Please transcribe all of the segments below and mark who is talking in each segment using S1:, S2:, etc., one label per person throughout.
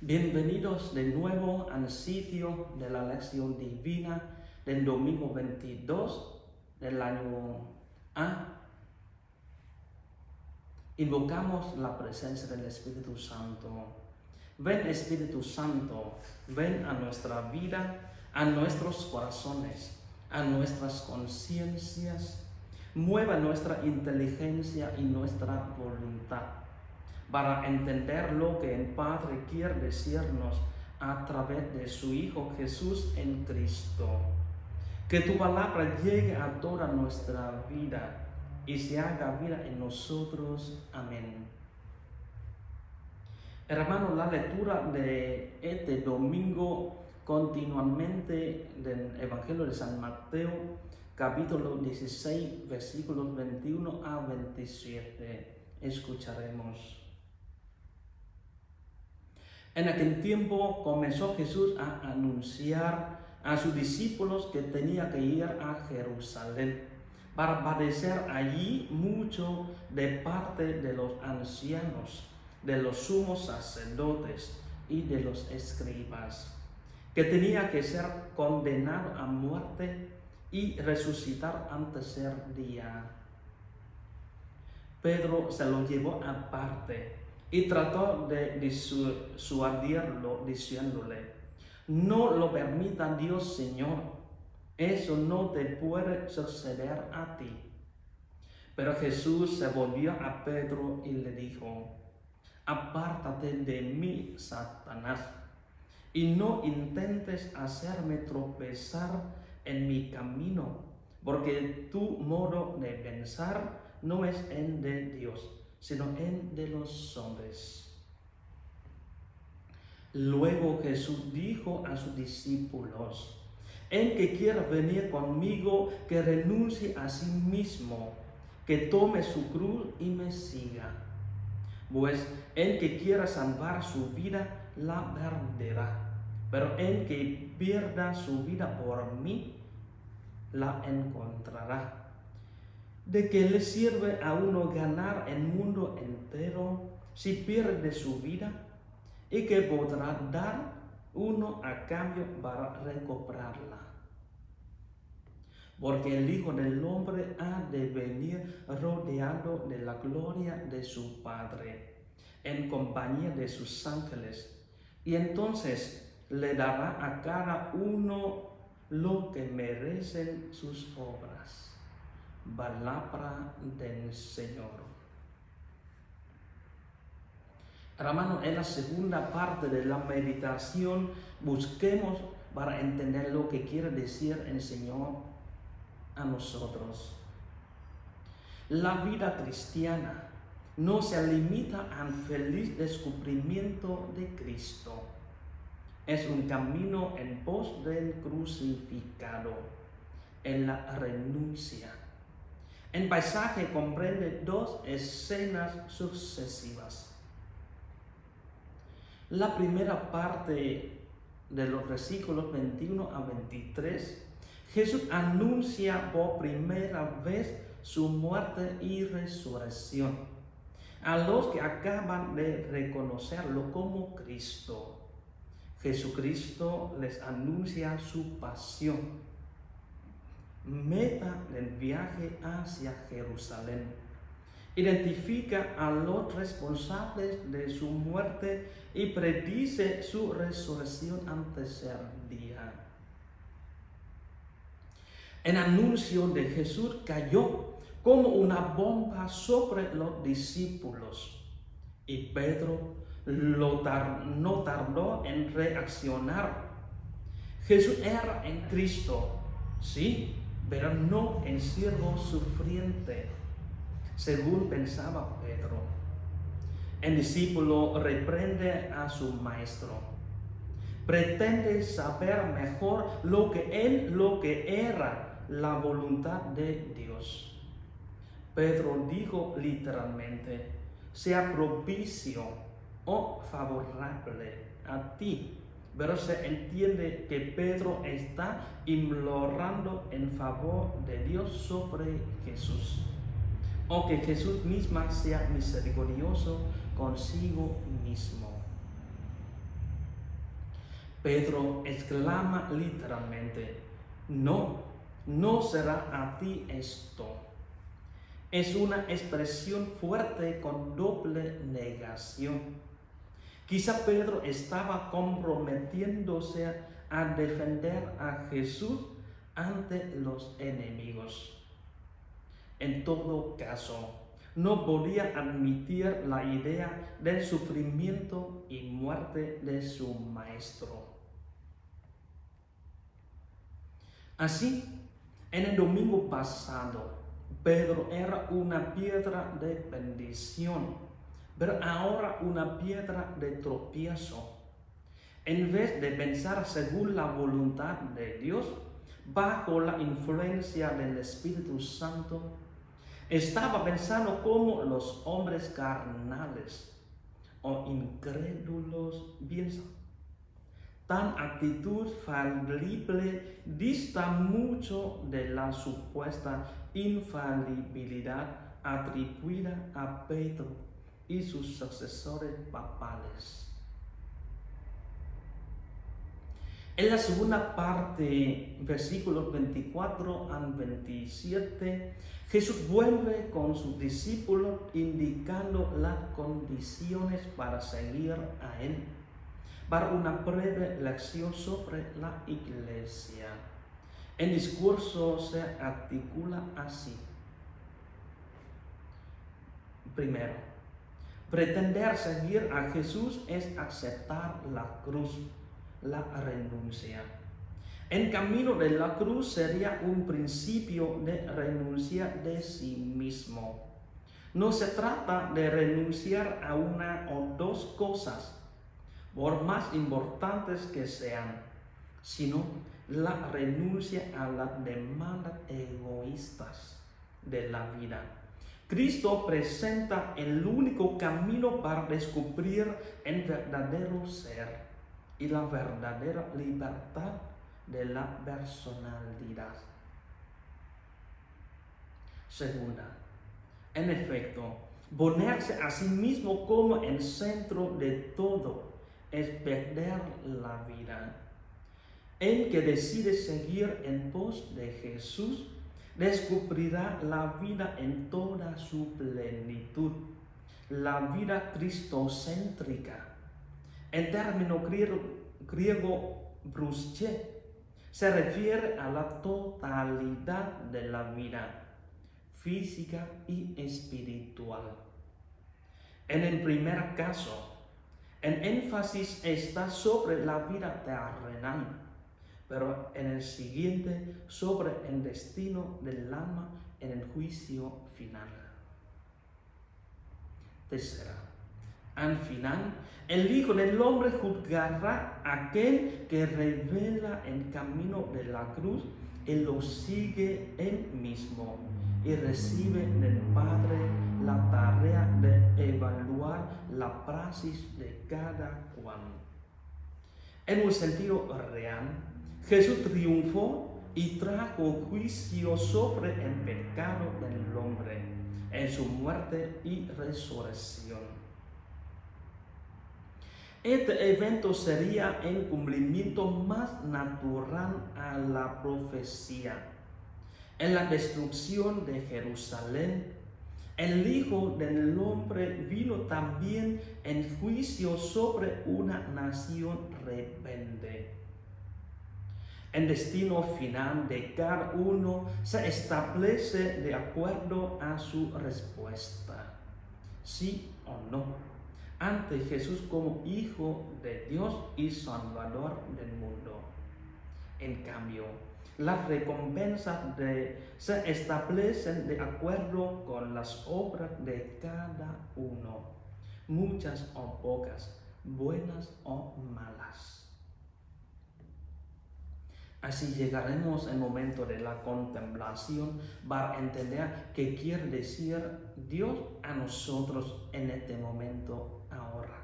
S1: Bienvenidos de nuevo al sitio de la lección divina del domingo 22 del año A. Invocamos la presencia del Espíritu Santo. Ven Espíritu Santo, ven a nuestra vida, a nuestros corazones, a nuestras conciencias. Mueva nuestra inteligencia y nuestra voluntad para entender lo que el Padre quiere decirnos a través de su Hijo Jesús en Cristo. Que tu palabra llegue a toda nuestra vida y se haga vida en nosotros. Amén. Hermano, la lectura de este domingo continuamente del Evangelio de San Mateo, capítulo 16, versículos 21 a 27. Escucharemos. En aquel tiempo comenzó Jesús a anunciar a sus discípulos que tenía que ir a Jerusalén para padecer allí mucho de parte de los ancianos, de los sumos sacerdotes y de los escribas, que tenía que ser condenado a muerte y resucitar al tercer día. Pedro se lo llevó aparte y trató de disuadirlo diciéndole: no lo permita Dios, Señor, eso no te puede suceder a ti. Pero Jesús se volvió a Pedro y le dijo: apártate de mí, Satanás, y no intentes hacerme tropezar en mi camino, porque tu modo de pensar no es el de Dios, sino el de los hombres. Luego Jesús dijo a sus discípulos: el que quiera venir conmigo, que renuncie a sí mismo, que tome su cruz y me siga. Pues el que quiera salvar su vida, la perderá. Pero el que pierda su vida por mí, la encontrará. ¿De qué le sirve a uno ganar el mundo entero si pierde su vida? ¿Y qué podrá dar uno a cambio para recuperarla? Porque el Hijo del Hombre ha de venir rodeado de la gloria de su Padre, en compañía de sus ángeles, y entonces le dará a cada uno lo que merecen sus obras. Palabra del Señor. Hermano, en la segunda parte de la meditación busquemos para entender lo que quiere decir el Señor a nosotros. La vida cristiana no se limita al feliz descubrimiento de Cristo. Es un camino en pos del crucificado, en la renuncia. El paisaje comprende dos escenas sucesivas. La primera parte de los versículos 21 a 23, Jesús anuncia por primera vez su muerte y resurrección a los que acaban de reconocerlo como Cristo. Jesucristo les anuncia su pasión, meta del viaje hacia Jerusalén. Identifica a los responsables de su muerte y predice su resurrección al tercer día. El anuncio de Jesús cayó como una bomba sobre los discípulos y Pedro no tardó en reaccionar. Jesús era en Cristo, sí, pero no en siervo sufriente, según pensaba Pedro. El discípulo reprende a su maestro. Pretende saber mejor lo que era la voluntad de Dios. Pedro dijo literalmente: sea propicio o favorable a ti. Pero se entiende que Pedro está implorando en favor de Dios sobre Jesús, o que Jesús misma sea misericordioso consigo mismo. Pedro exclama literalmente, no será a ti esto. Es una expresión fuerte con doble negación. Quizá Pedro estaba comprometiéndose a defender a Jesús ante los enemigos. En todo caso, no podía admitir la idea del sufrimiento y muerte de su maestro. Así, en el domingo pasado, Pedro era una piedra de bendición, pero ahora una piedra de tropiezo. En vez de pensar según la voluntad de Dios, bajo la influencia del Espíritu Santo, estaba pensando como los hombres carnales o incrédulos piensan. Tan actitud falible dista mucho de la supuesta infalibilidad atribuida a Pedro y sus sucesores papales. En la segunda parte, versículos 24 al 27, Jesús vuelve con sus discípulos indicando las condiciones para seguir a Él, para una breve lección sobre la iglesia. El discurso se articula así. Primero, pretender seguir a Jesús es aceptar la cruz, la renuncia. El camino de la cruz sería un principio de renuncia de sí mismo. No se trata de renunciar a una o dos cosas, por más importantes que sean, sino la renuncia a las demandas egoístas de la vida. Cristo presenta el único camino para descubrir el verdadero ser y la verdadera libertad de la personalidad. Segunda, en efecto, ponerse a sí mismo como el centro de todo es perder la vida. El que decide seguir en pos de Jesús descubrirá la vida en toda su plenitud, la vida cristocéntrica. El término griego bruské se refiere a la totalidad de la vida física y espiritual. En el primer caso, el énfasis está sobre la vida terrenal, pero en el siguiente sobre el destino del alma en el juicio final. Tercera, al final, el Hijo del Hombre juzgará a aquel que revela el camino de la cruz y lo sigue él mismo y recibe del Padre la tarea de evaluar la praxis de cada cual. En un sentido real, Jesús triunfó y trajo juicio sobre el pecado del hombre en su muerte y resurrección. Este evento sería el cumplimiento más natural a la profecía. En la destrucción de Jerusalén, el Hijo del Hombre vino también en juicio sobre una nación rebelde. El destino final de cada uno se establece de acuerdo a su respuesta, sí o no, ante Jesús como Hijo de Dios y Salvador del mundo. En cambio, las recompensas se establecen de acuerdo con las obras de cada uno, muchas o pocas, buenas o malas. Así llegaremos al momento de la contemplación para entender qué quiere decir Dios a nosotros en este momento ahora.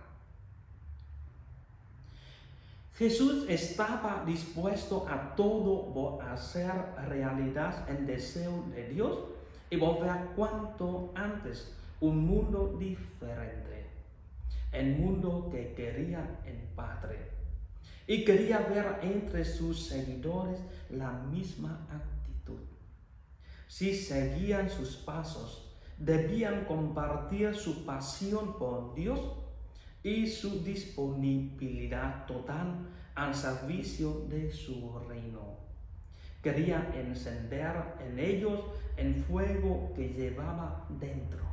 S1: Jesús estaba dispuesto a todo por hacer realidad el deseo de Dios y volver cuanto antes un mundo diferente, el mundo que quería el Padre. y quería ver entre sus seguidores la misma actitud. Si seguían sus pasos, debían compartir su pasión por Dios y su disponibilidad total al servicio de su reino. Quería encender en ellos el fuego que llevaba dentro.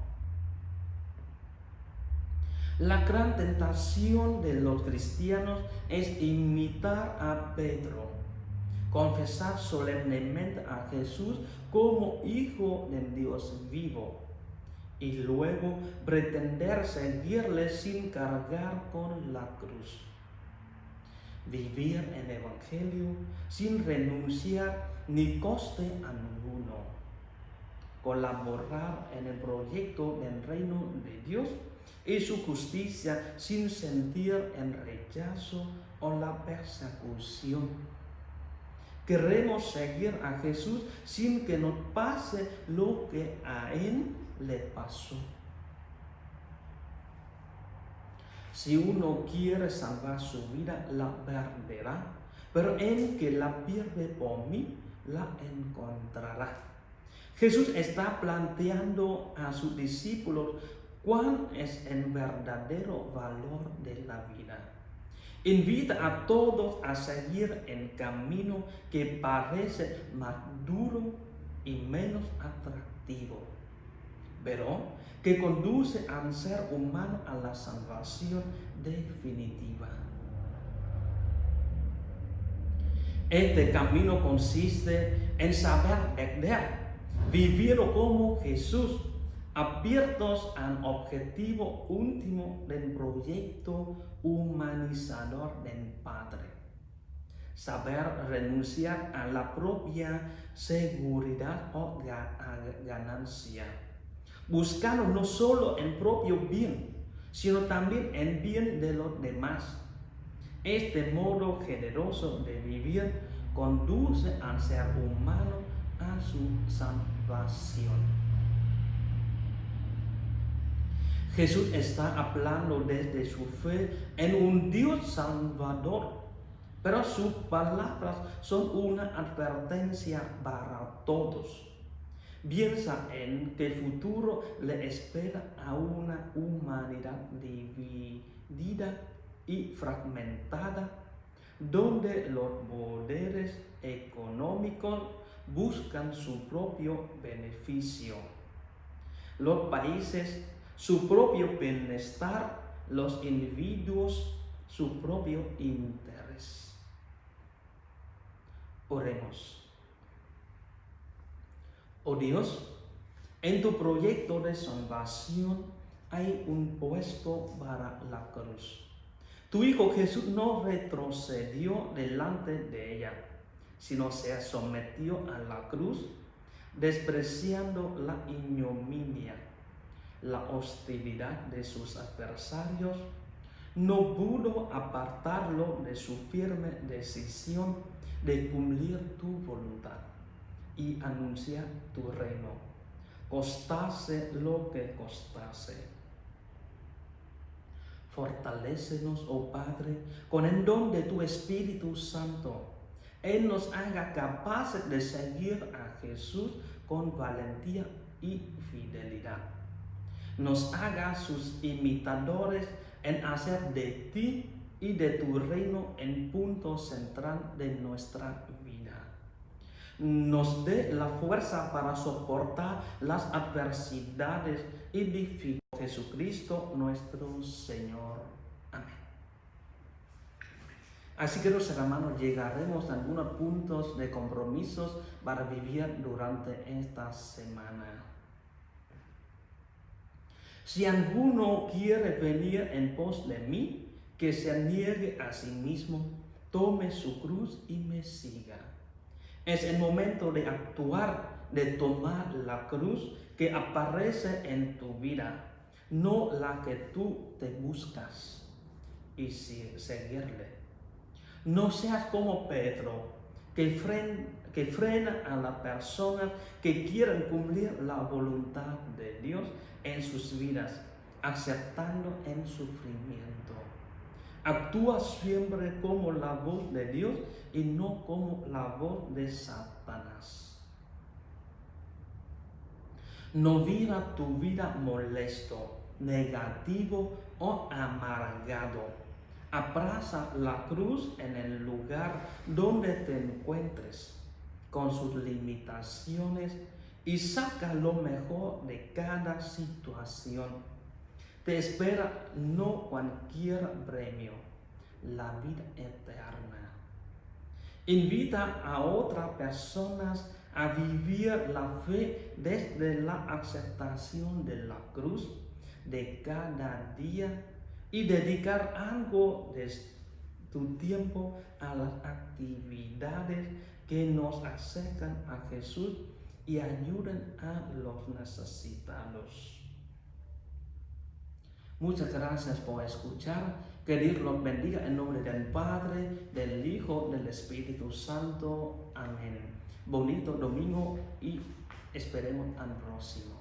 S1: La gran tentación de los cristianos es imitar a Pedro, confesar solemnemente a Jesús como Hijo del Dios vivo y luego pretender seguirle sin cargar con la cruz. Vivir el Evangelio sin renunciar ni coste a ninguno. Colaborar en el proyecto del reino de Dios y su justicia sin sentir el rechazo o la persecución. Queremos seguir a Jesús sin que nos pase lo que a Él le pasó. Si uno quiere salvar su vida, la perderá, pero el que la pierde por mí, la encontrará. Jesús está planteando a sus discípulos cuál es el verdadero valor de la vida. Invita a todos a seguir el camino que parece más duro y menos atractivo, pero que conduce al ser humano a la salvación definitiva. Este camino consiste en saber perder, vivir como Jesús, abiertos al objetivo último del proyecto humanizador del Padre. Saber renunciar a la propia seguridad o ganancia, buscando no solo el propio bien, sino también el bien de los demás. Este modo generoso de vivir conduce al ser humano a su salvación. Jesús está hablando desde su fe en un Dios salvador, pero sus palabras son una advertencia para todos. Piensa en que el futuro le espera a una humanidad dividida y fragmentada, donde los poderes económicos buscan su propio beneficio, los países su propio bienestar, los individuos su propio interés. Oremos. Oh Dios, en tu proyecto de salvación hay un puesto para la cruz. Tu Hijo Jesús no retrocedió delante de ella, sino se sometió a la cruz, despreciando la ignominia, la hostilidad de sus adversarios. No pudo apartarlo de su firme decisión de cumplir tu voluntad y anunciar tu reino, costase lo que costase. Fortalécenos, oh Padre, con el don de tu Espíritu Santo. Él nos haga capaces de seguir a Jesús con valentía y fidelidad. Nos haga sus imitadores en hacer de ti y de tu reino el punto central de nuestra vida. Nos dé la fuerza para soportar las adversidades y dificultades. Jesucristo nuestro Señor. Amén. Así que, los hermanos, llegaremos a algunos puntos de compromisos para vivir durante esta semana. Si alguno quiere venir en pos de mí, que se niegue a sí mismo, tome su cruz y me siga. Es el momento de actuar, de tomar la cruz que aparece en tu vida, no la que tú te buscas, y seguirle. No seas como Pedro, que frena a las personas que quieren cumplir la voluntad de Dios en sus vidas, aceptando el sufrimiento. Actúa siempre como la voz de Dios y no como la voz de Satanás. No viva tu vida molesto, negativo o amargado. Abraza la cruz en el lugar donde te encuentres, con sus limitaciones, y saca lo mejor de cada situación. Te espera no cualquier premio, la vida eterna. Invita a otras personas a vivir la fe desde la aceptación de la cruz de cada día y dedicar algo de tu tiempo a las actividades que nos acercan a Jesús y ayuden a los necesitados. Muchas gracias por escuchar. Que Dios los bendiga en nombre del Padre, del Hijo, del Espíritu Santo. Amén. Bonito domingo y esperemos al próximo.